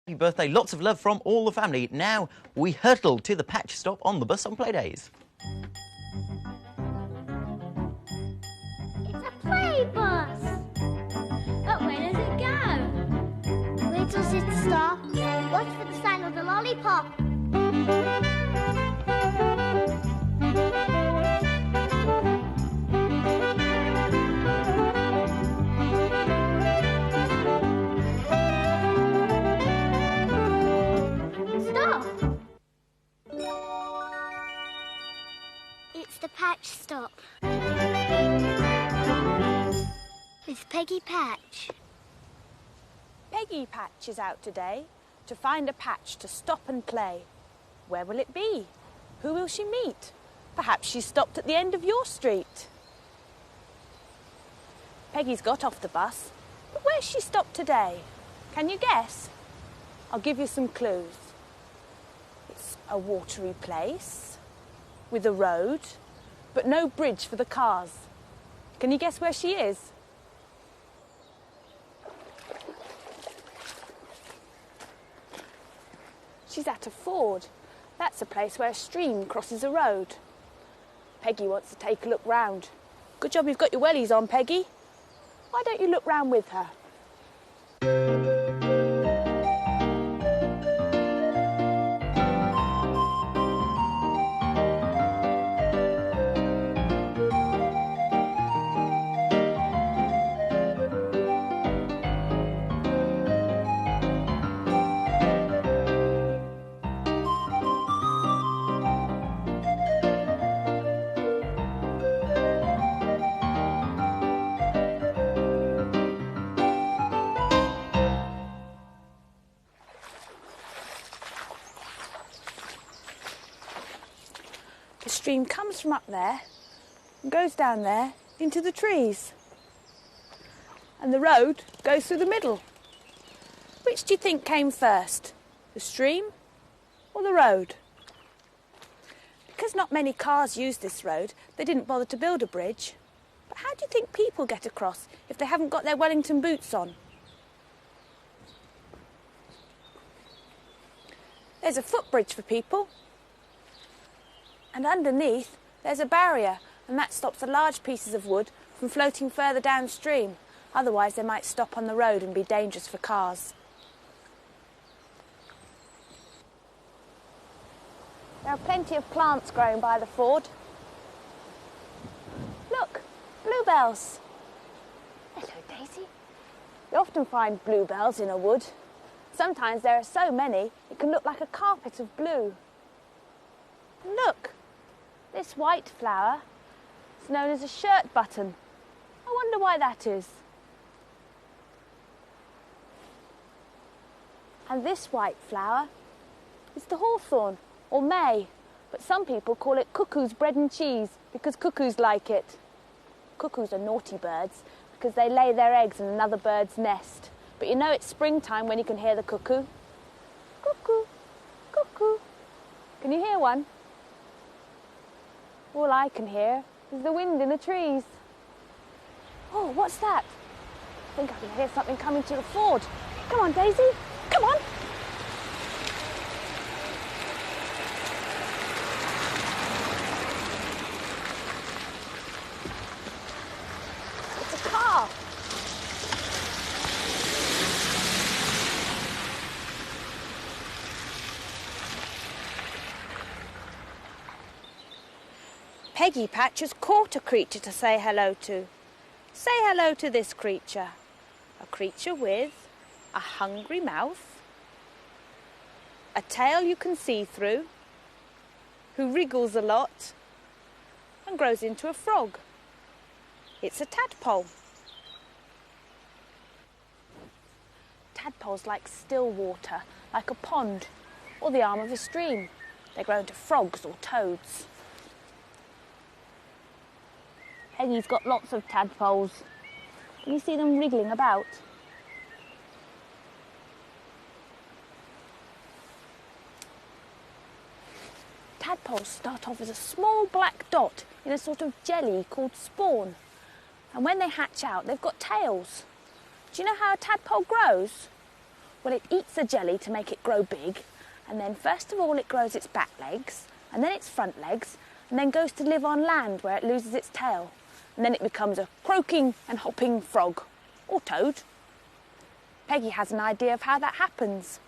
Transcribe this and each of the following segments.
Happy birthday, lots of love from all the family. Now we hurtle to the patch stop on the bus on Playdays. It's a play bus! But where does it go? Where does it stop? Watch for the sign of the lollipop. It's the patch stop. With Peggy Patch. Peggy Patch is out today to find a patch to stop and play. Where will it be? Who will she meet? Perhaps she stopped at the end of your street. Peggy's got off the bus, but where's she stopped today? Can you guess? I'll give you some clues. It's a watery place with a road, but no bridge for the cars. Can you guess where she is? She's at a ford. That's a place where a stream crosses a road. Peggy wants to take a look round. Good job you've got your wellies on, Peggy. Why don't you look round with her? The stream comes from up there and goes down there into the trees. And the road goes through the middle. Which do you think came first? The stream or the road? Because not many cars use this road, they didn't bother to build a bridge. But how do you think people get across if they haven't got their Wellington boots on? There's a footbridge for people. And underneath, there's a barrier, and that stops the large pieces of wood from floating further downstream. Otherwise, they might stop on the road and be dangerous for cars. There are plenty of plants growing by the ford. Look, bluebells. Hello, Daisy. You often find bluebells in a wood. Sometimes there are so many, it can look like a carpet of blue. Look. This white flower is known as a shirt button. I wonder why that is. And this white flower is the hawthorn, or may, but some people call it cuckoo's bread and cheese because cuckoos like it. Cuckoos are naughty birds because they lay their eggs in another bird's nest. But you know it's springtime when you can hear the cuckoo. Cuckoo, cuckoo. Can you hear one? All I can hear is the wind in the trees. Oh, what's that? I think I can hear something coming to the ford. Come on, Daisy, come on. It's a car. Peggy Patch has caught a creature to say hello to. Say hello to this creature. A creature with a hungry mouth, a tail you can see through, who wriggles a lot and grows into a frog. It's a tadpole. Tadpoles like still water, like a pond or the arm of a stream. They grow into frogs or toads. Peggy's got lots of tadpoles. Can you see them wriggling about? Tadpoles start off as a small black dot in a sort of jelly called spawn. And when they hatch out, they've got tails. Do you know how a tadpole grows? Well, it eats the jelly to make it grow big, and then first of all it grows its back legs, and then its front legs, and then goes to live on land where it loses its tail. And then it becomes a croaking and hopping frog, or toad. Peggy has an idea of how that happens.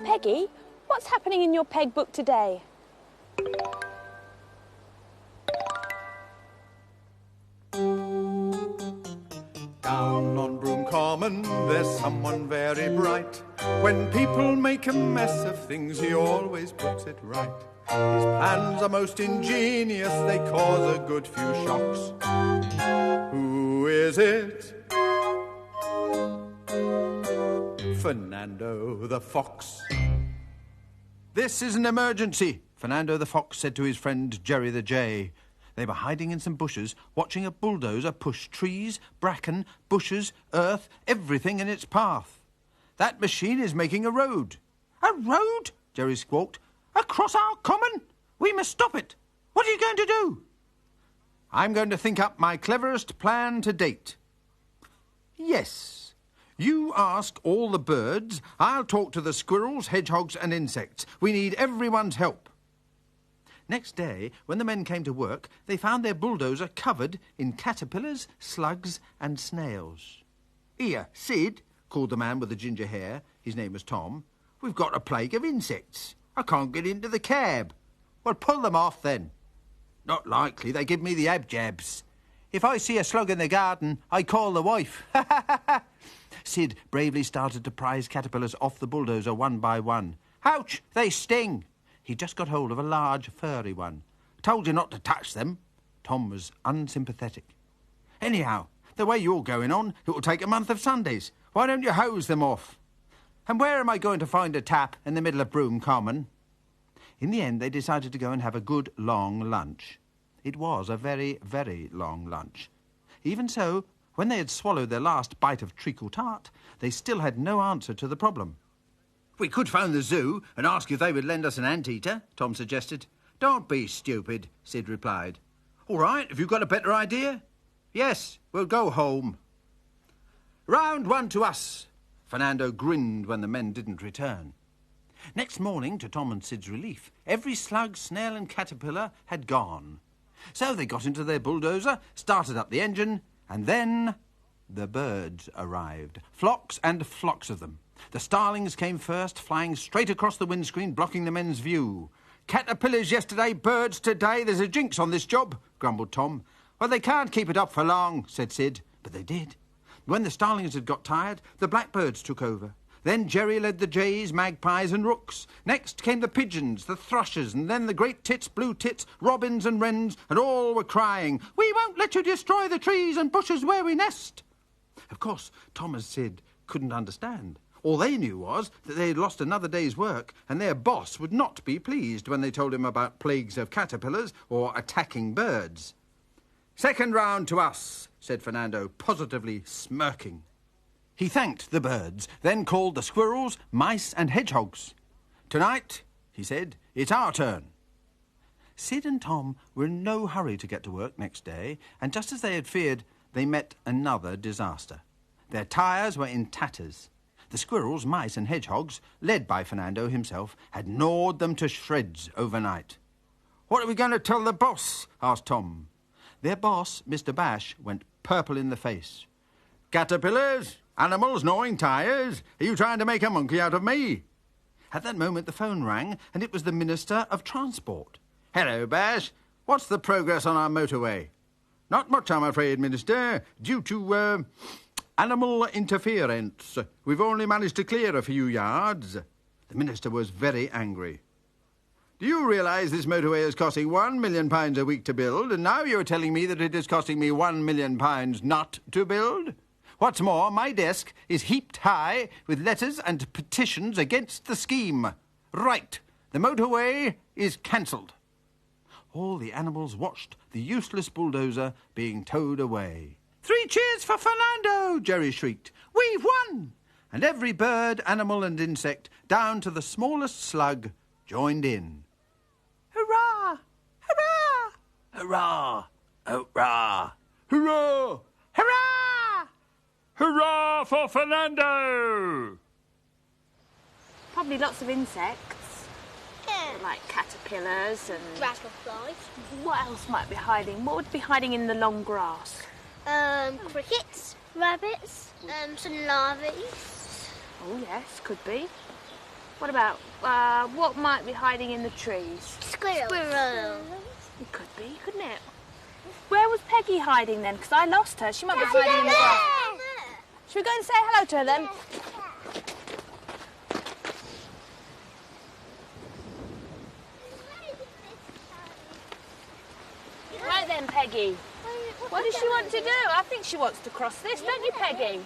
Peggy, what's happening in your peg book today? Down on Broom Common, there's someone very bright. When people make a mess of things, he always puts it right. His plans are most ingenious, they cause a good few shocks. Who is it? Fernando the Fox. This is an emergency, Fernando the Fox said to his friend Jerry the Jay. They were hiding in some bushes, watching a bulldozer push trees, bracken, bushes, earth, everything in its path. That machine is making a road. A road? Jerry squawked. Across our common? We must stop it. What are you going to do? I'm going to think up my cleverest plan to date. Yes. You ask all the birds, I'll talk to the squirrels, hedgehogs and insects. We need everyone's help. Next day, when the men came to work, they found their bulldozer covered in caterpillars, slugs and snails. Here, Sid, called the man with the ginger hair. His name was Tom. We've got a plague of insects. I can't get into the cab. Well, pull them off then. Not likely. They give me the abjabs. If I see a slug in the garden, I call the wife. Sid bravely started to pry his caterpillars off the bulldozer one by one. Ouch! They sting! He just got hold of a large, furry one. Told you not to touch them. Tom was unsympathetic. Anyhow, the way you're going on, it will take a month of Sundays. Why don't you hose them off? And where am I going to find a tap in the middle of Broom Common? In the end, they decided to go and have a good, long lunch. It was a very, very long lunch. Even so, when they had swallowed their last bite of treacle tart, they still had no answer to the problem. We could phone the zoo and ask if they would lend us an anteater, Tom suggested. Don't be stupid, Sid replied. All right, have you got a better idea? Yes, we'll go home. Round one to us. Fernando grinned when the men didn't return. Next morning, to Tom and Sid's relief, every slug, snail and caterpillar had gone. So they got into their bulldozer, started up the engine, and then the birds arrived. Flocks and flocks of them. The starlings came first, flying straight across the windscreen, blocking the men's view. Caterpillars yesterday, birds today. There's a jinx on this job, grumbled Tom. Well, they can't keep it up for long, said Sid. But they did. When the starlings had got tired, the blackbirds took over. Then Jerry led the jays, magpies and rooks. Next came the pigeons, the thrushes, and then the great tits, blue tits, robins and wrens, and all were crying, "We won't let you destroy the trees and bushes where we nest." Of course, Tom and Sid couldn't understand. All they knew was that they had lost another day's work, and their boss would not be pleased when they told him about plagues of caterpillars or attacking birds. Second round to us, said Fernando, positively smirking. He thanked the birds, then called the squirrels, mice and hedgehogs. Tonight, he said, it's our turn. Sid and Tom were in no hurry to get to work next day, and just as they had feared, they met another disaster. Their tyres were in tatters. The squirrels, mice and hedgehogs, led by Fernando himself, had gnawed them to shreds overnight. What are we going to tell the boss? Asked Tom. Their boss, Mr. Bash, went purple in the face. Caterpillars? Animals gnawing tyres? Are you trying to make a monkey out of me? At that moment, the phone rang, and it was the Minister of Transport. Hello, Bash. What's the progress on our motorway? Not much, I'm afraid, Minister. Due to, animal interference. We've only managed to clear a few yards. The Minister was very angry. Do you realise this motorway is costing £1 million a week to build, and now you're telling me that it is costing me £1 million not to build? What's more, my desk is heaped high with letters and petitions against the scheme. Right, the motorway is cancelled. All the animals watched the useless bulldozer being towed away. 3 cheers for Fernando, Jerry shrieked. We've won! And every bird, animal and insect, down to the smallest slug, joined in. Hurrah! Hurrah! Hurrah! Hurrah! Hurrah! Hurrah! Hurrah for Fernando! Probably lots of insects, Yeah. like caterpillars and... Dragonflies. What else might be hiding? What would be hiding in the long grass? Crickets, rabbits, some larvae. Oh, yes, could be. What about, what might be hiding in the trees? Squirrels. It could be, couldn't it? Where was Peggy hiding then? Because I lost her. She might be hiding in the grass. Should we go and say hello to her then? Right then, Peggy. What does she want to do? I think she wants to cross this, don't you, Peggy?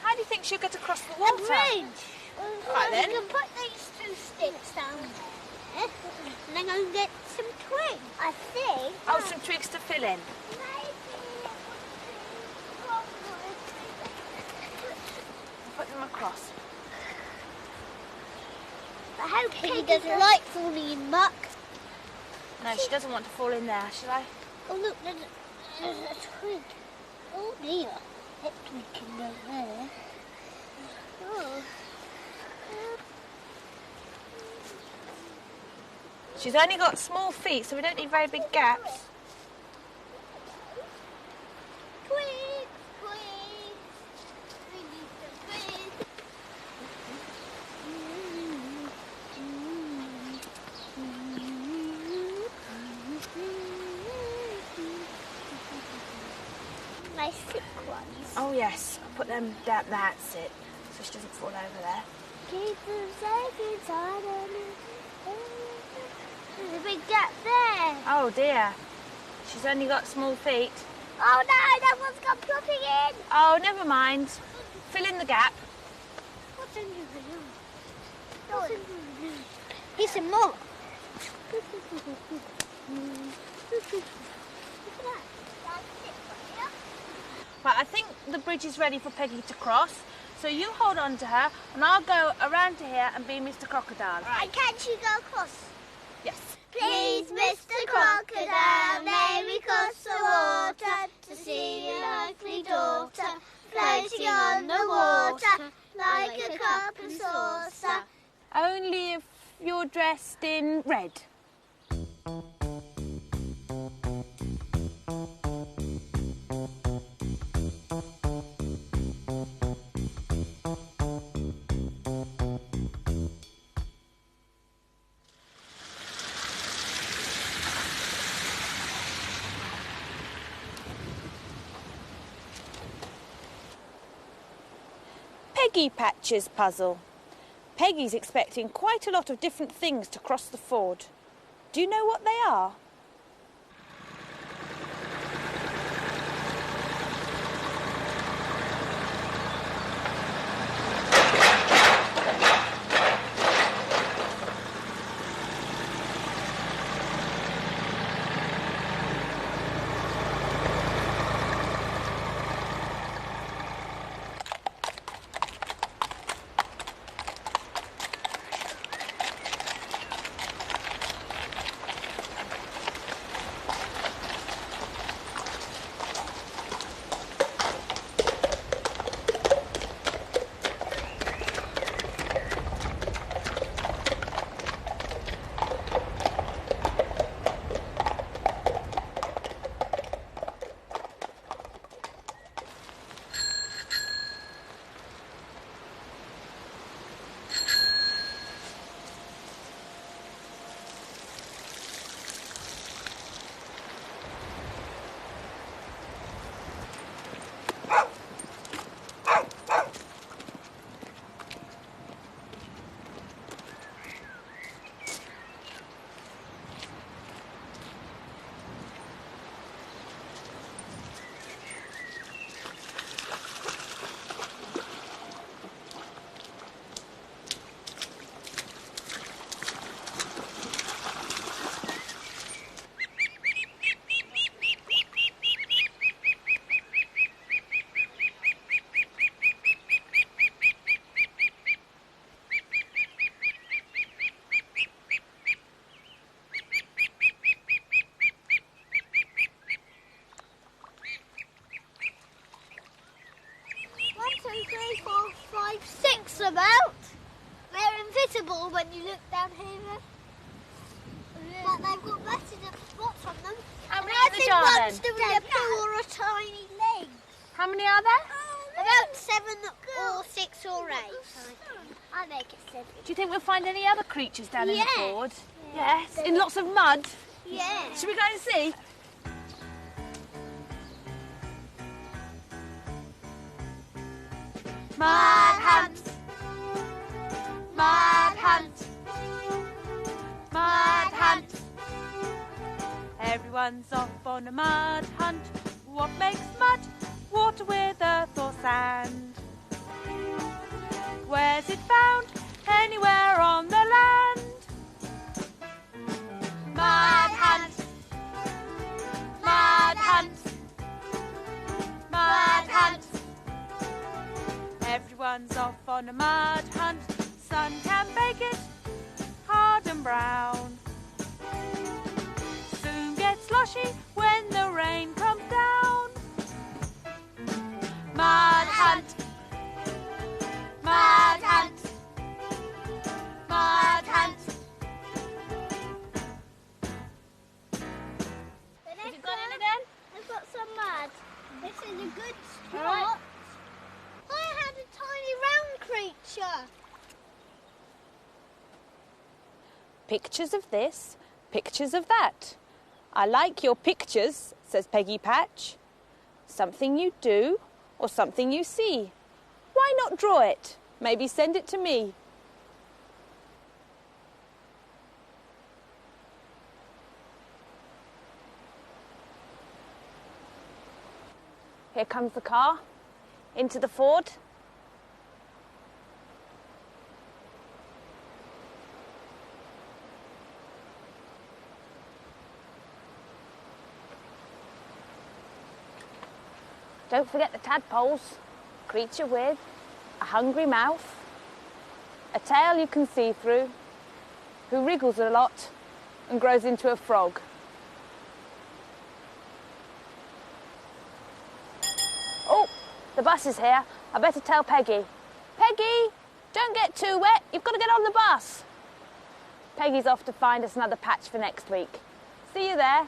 How do you think she'll get across the water? Right then. We can put these 2 sticks down there, and then go and get some twigs. I think. Oh, some twigs to fill in. Put them across. I hope Peggy doesn't like falling in muck. No, she doesn't want to fall in there, shall I? Oh, look, there's a twig. Oh, dear. That twig can go there. Oh. She's only got small feet, so we don't need very big gaps. Twigs, twigs. We need some twigs. My thick ones. Oh, yes. I'll put them down. That's it. So she doesn't fall over there. Keep them safe inside of me. There's a big gap there. Oh, dear. She's only got small feet. Oh no, that one's gone plopping in. Oh, never mind. Fill in the gap. What's under the nose? What's under the nose? Here's some more. Look at that. That's it for you. Right, I think the bridge is ready for Peggy to cross. So you hold on to her, and I'll go around to here and be Mr. Crocodile. And can she go across? Yes. Please, Mr. Crocodile, may we cross the water to see your lovely daughter floating on the water like a cup and saucer. Only if you're dressed in red. Peggy Patch's puzzle. Peggy's expecting quite a lot of different things to cross the ford. Do you know what they are? X them out. They're invisible when you look down here. But they've got letters and spots on them. How many I of the think jar one's then? doing a poo or a tiny leg. How many are there? About 7 or 6 or 8. I make it 7. Do you think we'll find any other creatures down in the Yeah. ford? Yes. In lots of mud? Yeah. Should we go and see? Mud hunt. Mud hunt. Mud hunt. Everyone's off on a mud hunt. What makes mud? Water with earth or sand. Where's it found? Anywhere on the land. Mud hunt. Mud hunt. Mud hunt. Everyone's off on a mud hunt. Sun can bake it hard and brown. Soon gets sloshy when the rain comes down. Mud hunt. Mud hunt. Mud hunt. Have you got it again? I've got some mud. This is a good spot. All right. I had a tiny round creature. Pictures of this, pictures of that. I like your pictures, says Peggy Patch. Something you do or something you see. Why not draw it? Maybe send it to me. Here comes the car, into the ford. Don't forget the tadpoles, creature with a hungry mouth, a tail you can see through, who wriggles a lot and grows into a frog. Oh, the bus is here. I better tell Peggy. Peggy, don't get too wet. You've got to get on the bus. Peggy's off to find us another patch for next week. See you there.